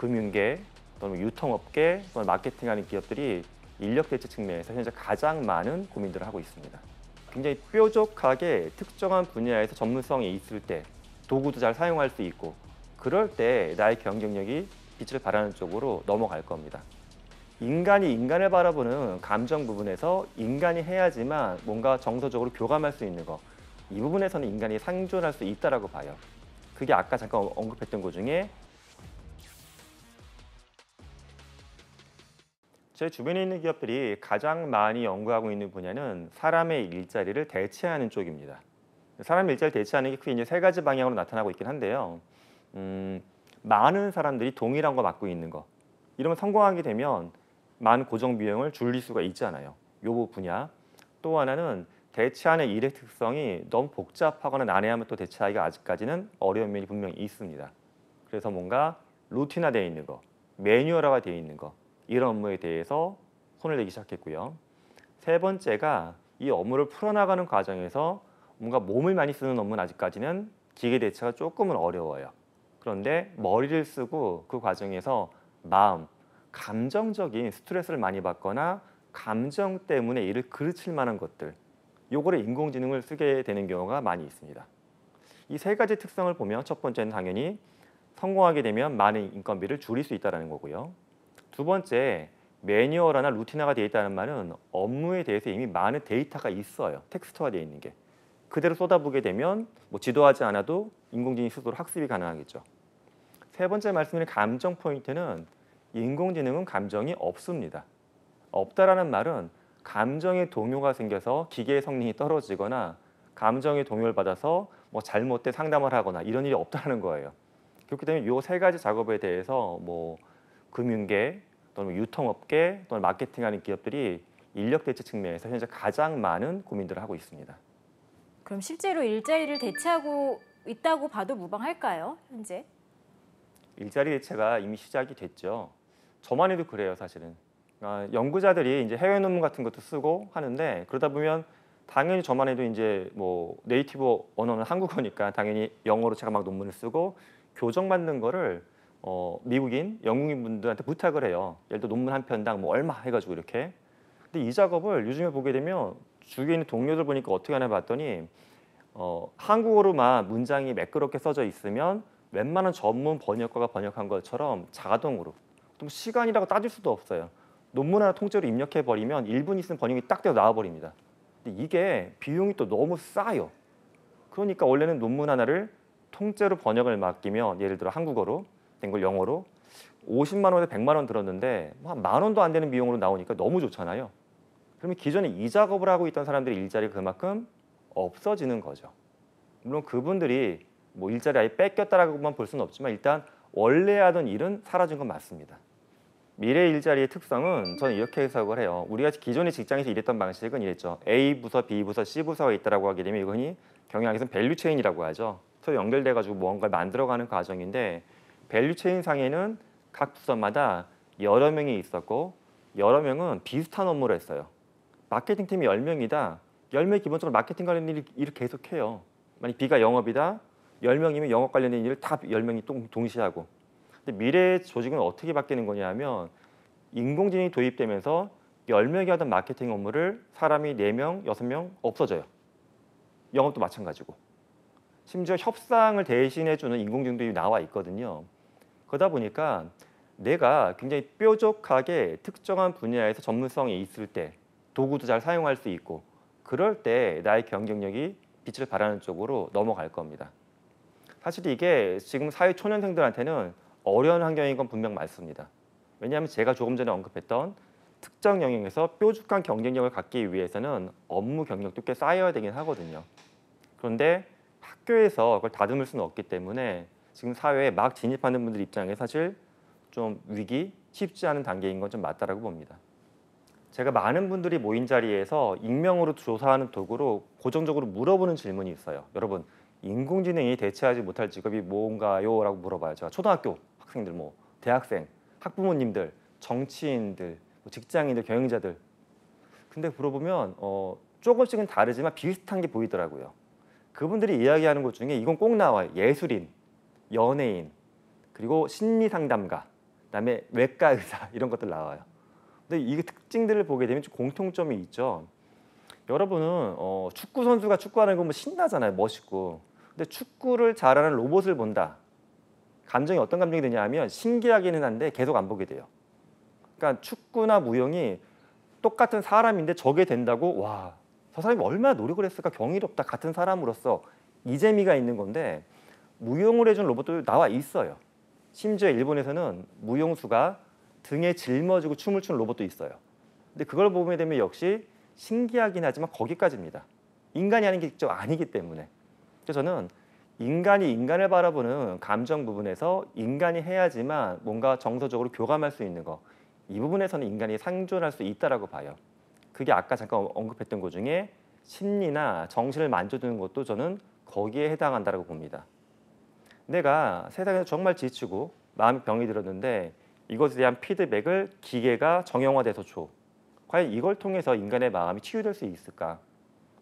금융계 또는 유통업계 또는 마케팅하는 기업들이 인력 대체 측면에서 현재 가장 많은 고민들을 하고 있습니다. 굉장히 뾰족하게 특정한 분야에서 전문성이 있을 때 도구도 잘 사용할 수 있고 그럴 때 나의 경쟁력이 빛을 발하는 쪽으로 넘어갈 겁니다. 인간이 인간을 바라보는 감정 부분에서 인간이 해야지만 뭔가 정서적으로 교감할 수 있는 거, 이 부분에서는 인간이 생존할 수 있다라고 봐요. 그게 아까 잠깐 언급했던 것 중에 제 주변에 있는 기업들이 가장 많이 연구하고 있는 분야는 사람의 일자리를 대체하는 쪽입니다. 사람의 일자리를 대체하는 게 크게 이제 세 가지 방향으로 나타나고 있긴 한데요. 많은 사람들이 동일한 거 맡고 있는 거. 이러면 성공하게 되면 많은 고정 비용을 줄일 수가 있잖아요. 요 분야. 또 하나는 대체하는 일의 특성이 너무 복잡하거나 난해하면 또 대체하기가 아직까지는 어려운 면이 분명히 있습니다. 그래서 뭔가 루틴화되어 있는 거, 매뉴얼화가 되어 있는 거, 이런 업무에 대해서 손을 내기 시작했고요. 세 번째가 이 업무를 풀어나가는 과정에서 뭔가 몸을 많이 쓰는 업무는 아직까지는 기계 대체가 조금은 어려워요. 그런데 머리를 쓰고 그 과정에서 마음, 감정적인 스트레스를 많이 받거나 감정 때문에 일을 그르칠 만한 것들, 요거를 인공지능을 쓰게 되는 경우가 많이 있습니다. 이 세 가지 특성을 보면 첫 번째는 당연히 성공하게 되면 많은 인건비를 줄일 수 있다는 거고요. 두 번째, 매뉴얼화나 루틴화가 되어 있다는 말은 업무에 대해서 이미 많은 데이터가 있어요. 텍스트화되어 있는 게. 그대로 쏟아보게 되면 뭐 지도하지 않아도 인공지능이 스스로 학습이 가능하겠죠. 세 번째 말씀드린 감정 포인트는 인공지능은 감정이 없습니다. 없다라는 말은 감정의 동요가 생겨서 기계의 성능이 떨어지거나 감정의 동요를 받아서 뭐 잘못된 상담을 하거나 이런 일이 없다는 거예요. 그렇기 때문에 이 세 가지 작업에 대해서 뭐 금융계 또는 유통업계 또는 마케팅하는 기업들이 인력 대체 측면에서 현재 가장 많은 고민들을 하고 있습니다. 그럼 실제로 일자리를 대체하고 있다고 봐도 무방할까요, 현재? 일자리 대체가 이미 시작이 됐죠. 저만 해도 그래요, 사실은. 연구자들이 이제 해외 논문 같은 것도 쓰고 하는데 그러다 보면 당연히 저만 해도 이제 뭐 네이티브 언어는 한국어니까 당연히 영어로 제가 막 논문을 쓰고 교정받는 거를 미국인, 영국인 분들한테 부탁을 해요. 예를 들어 논문 한 편당 뭐 얼마 해가지고 이렇게. 근데 이 작업을 요즘에 보게 되면 주위에 있는 동료들 보니까 어떻게 하나 봤더니 한국어로만 문장이 매끄럽게 써져 있으면 웬만한 전문 번역가가 번역한 것처럼 자동으로 또 시간이라고 따질 수도 없어요. 논문 하나 통째로 입력해 버리면 1분 있으면 번역이 딱 되어 나와 버립니다. 근데 이게 비용이 또 너무 싸요. 그러니까 원래는 논문 하나를 통째로 번역을 맡기면 예를 들어 한국어로 된 걸 영어로 50만 원에서 100만 원 들었는데 한 만 원도 안 되는 비용으로 나오니까 너무 좋잖아요. 그러면 기존에 이 작업을 하고 있던 사람들의 일자리가 그만큼 없어지는 거죠. 물론 그분들이 뭐 일자리 아예 뺏겼다라고만 볼 수는 없지만 일단 원래 하던 일은 사라진 건 맞습니다. 미래 일자리의 특성은 저는 이렇게 해석을 해요. 우리가 기존의 직장에서 일했던 방식은 이랬죠. A 부서, B 부서, C 부서가 있다라고 하게 되면 이거는 경영학에서는 밸류 체인이라고 하죠. 서로 연결돼 가지고 무언가를 만들어가는 과정인데 밸류 체인 상에는 각 부서마다 여러 명이 있었고 여러 명은 비슷한 업무를 했어요. 마케팅 팀이 10명이다. 10명이 기본적으로 마케팅 관련 일을 계속해요. 만약 B가 영업이다. 10명이면 영업 관련된 일을 다 10명이 동시에 하고. 근데 미래의 조직은 어떻게 바뀌는 거냐 하면 인공지능이 도입되면서 10명이 하던 마케팅 업무를 사람이 4명, 6명 없어져요. 영업도 마찬가지고. 심지어 협상을 대신해주는 인공지능도 나와 있거든요. 그러다 보니까 내가 굉장히 뾰족하게 특정한 분야에서 전문성이 있을 때 도구도 잘 사용할 수 있고 그럴 때 나의 경쟁력이 빛을 발하는 쪽으로 넘어갈 겁니다. 사실 이게 지금 사회 초년생들한테는 어려운 환경인 건 분명 맞습니다. 왜냐하면 제가 조금 전에 언급했던 특정 영역에서 뾰족한 경쟁력을 갖기 위해서는 업무 경력도 꽤 쌓여야 되긴 하거든요. 그런데 학교에서 그걸 다듬을 수는 없기 때문에 지금 사회에 막 진입하는 분들 입장에 사실 좀 쉽지 않은 단계인 건 좀 맞다라고 봅니다. 제가 많은 분들이 모인 자리에서 익명으로 조사하는 도구로 고정적으로 물어보는 질문이 있어요. 여러분, 인공지능이 대체하지 못할 직업이 뭔가요? 라고 물어봐요. 제가 초등학교 학생들, 뭐 대학생, 학부모님들, 정치인들, 뭐 직장인들, 경영자들. 근데 물어보면 조금씩은 다르지만 비슷한 게 보이더라고요. 그분들이 이야기하는 것 중에 이건 꼭 나와요. 예술인, 연예인, 그리고 심리상담가. 그다음에 외과 의사 이런 것들 나와요. 근데 이 특징들을 보게 되면 좀 공통점이 있죠. 여러분은 축구 선수가 축구하는 거 뭐 신나잖아요, 멋있고. 근데 축구를 잘하는 로봇을 본다. 감정이 어떤 감정이 드냐 하면 신기하기는 한데 계속 안 보게 돼요. 그러니까 축구나 무용이 똑같은 사람인데 저게 된다고 와, 저 사람이 얼마나 노력을 했을까 경이롭다 같은 사람으로서 이 재미가 있는 건데 무용을 해준 로봇도 나와 있어요. 심지어 일본에서는 무용수가 등에 짊어지고 춤을 추는 로봇도 있어요. 근데 그걸 보게 되면 역시 신기하긴 하지만 거기까지입니다. 인간이 하는 게 직접 아니기 때문에. 그래서 저는 인간이 인간을 바라보는 감정 부분에서 인간이 해야지만 뭔가 정서적으로 교감할 수 있는 거, 이 부분에서는 인간이 상존할 수 있다라고 봐요. 그게 아까 잠깐 언급했던 것 중에 심리나 정신을 만져주는 것도 저는 거기에 해당한다라고 봅니다. 내가 세상에서 정말 지치고 마음이 병이 들었는데 이것에 대한 피드백을 기계가 정형화돼서 줘. 과연 이걸 통해서 인간의 마음이 치유될 수 있을까?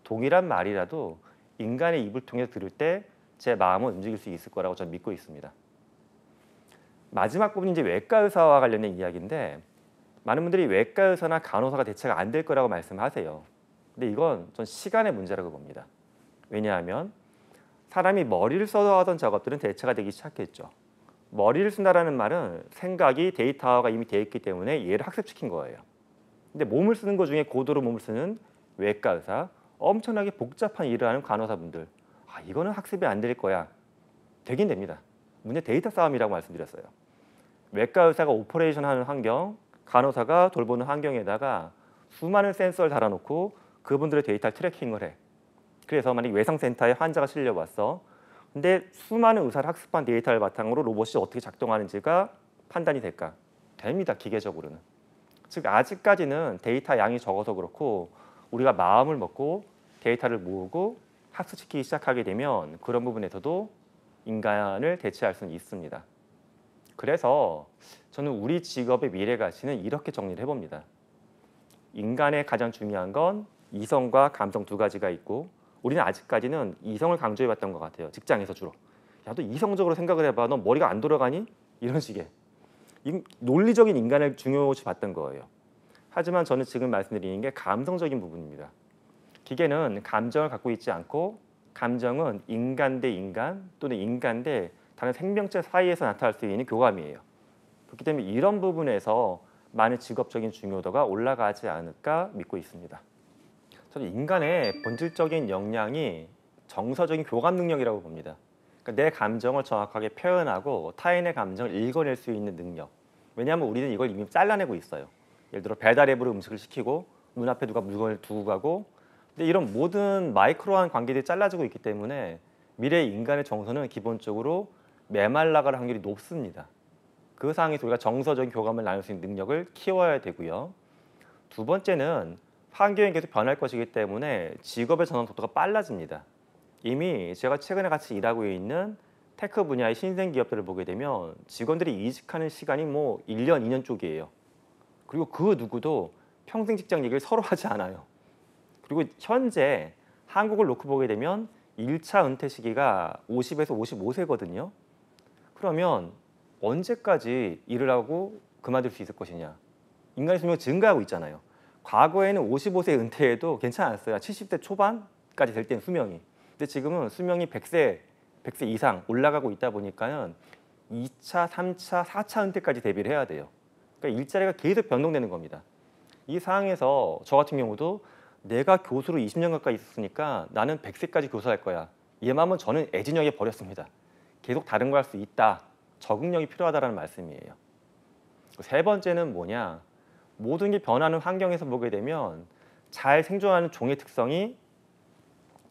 동일한 말이라도 인간의 입을 통해서 들을 때 제 마음은 움직일 수 있을 거라고 저는 믿고 있습니다. 마지막 부분이 이제 외과 의사와 관련된 이야기인데 많은 분들이 외과 의사나 간호사가 대체가 안 될 거라고 말씀하세요. 근데 이건 전 시간의 문제라고 봅니다. 왜냐하면 사람이 머리를 써서 하던 작업들은 대체가 되기 시작했죠. 머리를 쓴다라는 말은 생각이 데이터가 이미 되어 있기 때문에 얘를 학습시킨 거예요. 근데 몸을 쓰는 것 중에 고도로 몸을 쓰는 외과 의사, 엄청나게 복잡한 일을 하는 간호사분들, 이거는 학습이 안 될 거야. 되긴 됩니다. 문제 데이터 싸움이라고 말씀드렸어요. 외과 의사가 오퍼레이션 하는 환경, 간호사가 돌보는 환경에다가 수많은 센서를 달아놓고 그분들의 데이터를 트래킹을 해. 그래서 만약 외상센터에 환자가 실려왔어. 근데 수많은 의사를 학습한 데이터를 바탕으로 로봇이 어떻게 작동하는지가 판단이 될까? 됩니다. 기계적으로는. 즉 아직까지는 데이터 양이 적어서 그렇고 우리가 마음을 먹고 데이터를 모으고 학습시키기 시작하게 되면 그런 부분에서도 인간을 대체할 수는 있습니다. 그래서 저는 우리 직업의 미래 가치는 이렇게 정리를 해봅니다. 인간의 가장 중요한 건 이성과 감성 두 가지가 있고 우리는 아직까지는 이성을 강조해왔던 것 같아요. 직장에서 주로. 야, 너 이성적으로 생각을 해봐. 너 머리가 안 돌아가니? 이런 식의. 논리적인 인간을 중요시 봤던 거예요. 하지만 저는 지금 말씀드리는 게 감성적인 부분입니다. 기계는 감정을 갖고 있지 않고 감정은 인간 대 인간 또는 인간 대 다른 생명체 사이에서 나타날 수 있는 교감이에요. 그렇기 때문에 이런 부분에서 많은 직업적인 중요도가 올라가지 않을까 믿고 있습니다. 저는 인간의 본질적인 역량이 정서적인 교감 능력이라고 봅니다. 그러니까 내 감정을 정확하게 표현하고 타인의 감정을 읽어낼 수 있는 능력. 왜냐하면 우리는 이걸 이미 잘라내고 있어요. 예를 들어 배달 앱으로 음식을 시키고 눈앞에 누가 물건을 두고 가고 근데 이런 모든 마이크로한 관계들이 잘라지고 있기 때문에 미래의 인간의 정서는 기본적으로 메말라갈 확률이 높습니다. 그 상황에서 우리가 정서적인 교감을 나눌 수 있는 능력을 키워야 되고요. 두 번째는 환경이 계속 변할 것이기 때문에 직업의 전환 속도가 빨라집니다. 이미 제가 최근에 같이 일하고 있는 테크 분야의 신생 기업들을 보게 되면 직원들이 이직하는 시간이 뭐 1년, 2년 쪽이에요. 그리고 그 누구도 평생 직장 얘기를 서로 하지 않아요. 그리고 현재 한국을 놓고 보게 되면 1차 은퇴 시기가 50에서 55세거든요. 그러면 언제까지 일을 하고 그만둘 수 있을 것이냐. 인간의 수명이 증가하고 있잖아요. 과거에는 55세 은퇴해도 괜찮았어요. 70대 초반까지 될 때는 수명이. 근데 지금은 수명이 100세 이상 올라가고 있다 보니까는 2차, 3차, 4차 은퇴까지 대비를 해야 돼요. 그러니까 일자리가 계속 변동되는 겁니다. 이 상황에서 저 같은 경우도 내가 교수로 20년 가까이 있었으니까 나는 100세까지 교수할 거야. 이 마음은 저는 애진영에 버렸습니다. 계속 다른 걸 할 수 있다. 적응력이 필요하다는 말씀이에요. 세 번째는 뭐냐. 모든 게 변하는 환경에서 보게 되면 잘 생존하는 종의 특성이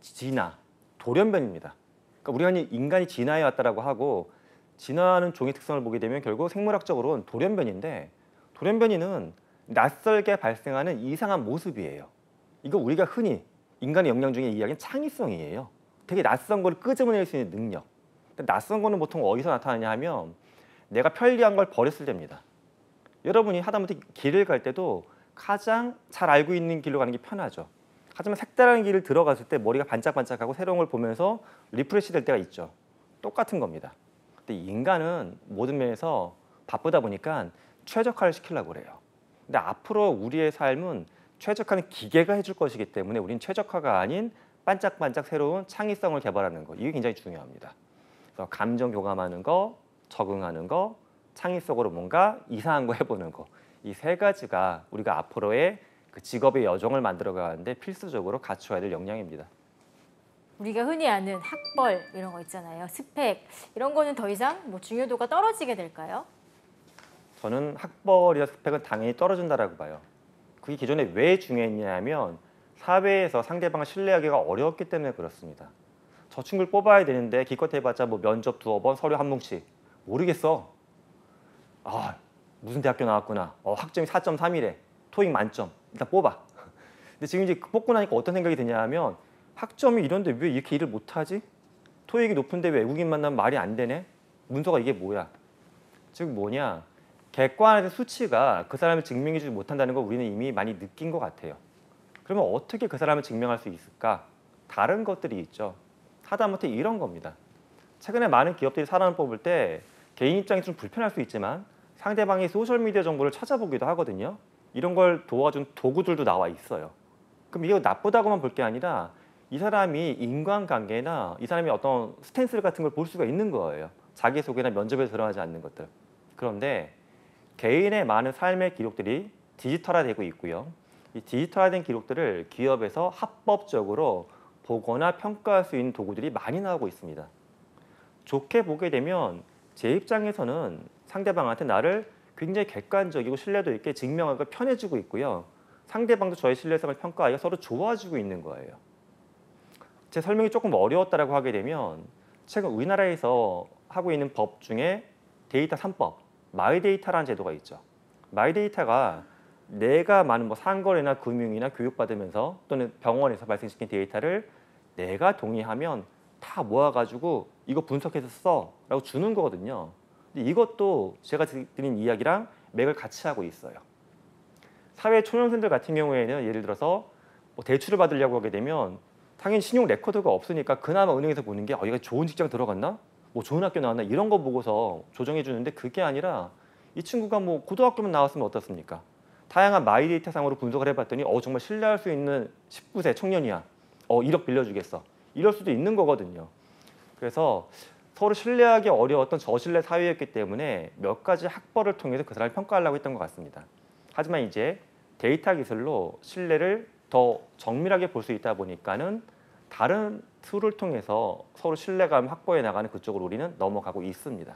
진화, 돌연변입니다. 그러니까 우리가 인간이 진화해 왔다라고 하고 진화하는 종의 특성을 보게 되면 결국 생물학적으로는 돌연변인데 돌연변이는 낯설게 발생하는 이상한 모습이에요. 이거 우리가 흔히 인간의 역량 중에 이야기하는 창의성이에요. 되게 낯선 걸 끄집어낼 수 있는 능력. 낯선 거는 보통 어디서 나타나냐 하면 내가 편리한 걸 버렸을 때입니다. 여러분이 하다못해 길을 갈 때도 가장 잘 알고 있는 길로 가는 게 편하죠. 하지만 색다른 길을 들어갔을 때 머리가 반짝반짝하고 새로운 걸 보면서 리프레시 될 때가 있죠. 똑같은 겁니다. 근데 인간은 모든 면에서 바쁘다 보니까 최적화를 시키려고 그래요. 근데 앞으로 우리의 삶은 최적화는 기계가 해줄 것이기 때문에 우리는 최적화가 아닌 반짝반짝 새로운 창의성을 개발하는 거, 이게 굉장히 중요합니다. 그래서 감정 교감하는 거, 적응하는 거, 창의적으로 뭔가 이상한 거 해보는 거, 이 세 가지가 우리가 앞으로의 그 직업의 여정을 만들어가는데 필수적으로 갖춰야 될 역량입니다. 우리가 흔히 아는 학벌 이런 거 있잖아요. 스펙 이런 거는 더 이상 뭐 중요도가 떨어지게 될까요? 저는 학벌이나 스펙은 당연히 떨어진다라고 봐요. 그게 기존에 왜 중요했냐면 사회에서 상대방을 신뢰하기가 어려웠기 때문에 그렇습니다. 저 친구를 뽑아야 되는데 기껏 해봤자 뭐 면접 2번, 서류 1뭉치 모르겠어. 아, 무슨 대학교 나왔구나. 학점이 4.3이래. 토익 만점. 일단 뽑아. 근데 지금 이제 뽑고 나니까 어떤 생각이 드냐면 학점이 이런데 왜 이렇게 일을 못하지? 토익이 높은데 왜 외국인 만나면 말이 안 되네? 문서가 이게 뭐야? 즉 뭐냐? 객관화된 수치가 그 사람을 증명해주지 못한다는 걸 우리는 이미 많이 느낀 것 같아요. 그러면 어떻게 그 사람을 증명할 수 있을까? 다른 것들이 있죠. 하다못해 이런 겁니다. 최근에 많은 기업들이 사람을 뽑을 때 개인 입장이 좀 불편할 수 있지만 상대방의 소셜미디어 정보를 찾아보기도 하거든요. 이런 걸 도와준 도구들도 나와 있어요. 그럼 이거 나쁘다고만 볼 게 아니라 이 사람이 인간관계나 이 사람이 어떤 스탠스 같은 걸 볼 수가 있는 거예요. 자기소개나 면접에 드러나지 않는 것들. 그런데 개인의 많은 삶의 기록들이 디지털화되고 있고요. 이 디지털화된 기록들을 기업에서 합법적으로 보거나 평가할 수 있는 도구들이 많이 나오고 있습니다. 좋게 보게 되면 제 입장에서는 상대방한테 나를 굉장히 객관적이고 신뢰도 있게 증명하기가 편해지고 있고요. 상대방도 저의 신뢰성을 평가하여 서로 좋아지고 있는 거예요. 제 설명이 조금 어려웠다고 하게 되면 최근 우리나라에서 하고 있는 법 중에 데이터 3법, 마이데이터라는 제도가 있죠. 마이데이터가 내가 많은 뭐 상거래나 금융이나 교육받으면서 또는 병원에서 발생시킨 데이터를 내가 동의하면 다 모아가지고 이거 분석해서 써라고 주는 거거든요. 근데 이것도 제가 드린 이야기랑 맥을 같이 하고 있어요. 사회 초년생들 같은 경우에는 예를 들어서 뭐 대출을 받으려고 하게 되면 당연히 신용 레코드가 없으니까 그나마 은행에서 보는 게 얘가 좋은 직장 들어갔나? 뭐 좋은 학교 나왔나? 이런 거 보고서 조정해 주는데 그게 아니라 이 친구가 뭐 고등학교만 나왔으면 어떻습니까? 다양한 마이데이터 상으로 분석을 해봤더니 정말 신뢰할 수 있는 19세 청년이야. 1억 빌려주겠어. 이럴 수도 있는 거거든요. 그래서 서로 신뢰하기 어려웠던 저신뢰 사회였기 때문에 몇 가지 학벌을 통해서 그 사람을 평가하려고 했던 것 같습니다. 하지만 이제 데이터 기술로 신뢰를 더 정밀하게 볼 수 있다 보니까는 다른 툴을 통해서 서로 신뢰감 확보해 나가는 그쪽으로 우리는 넘어가고 있습니다.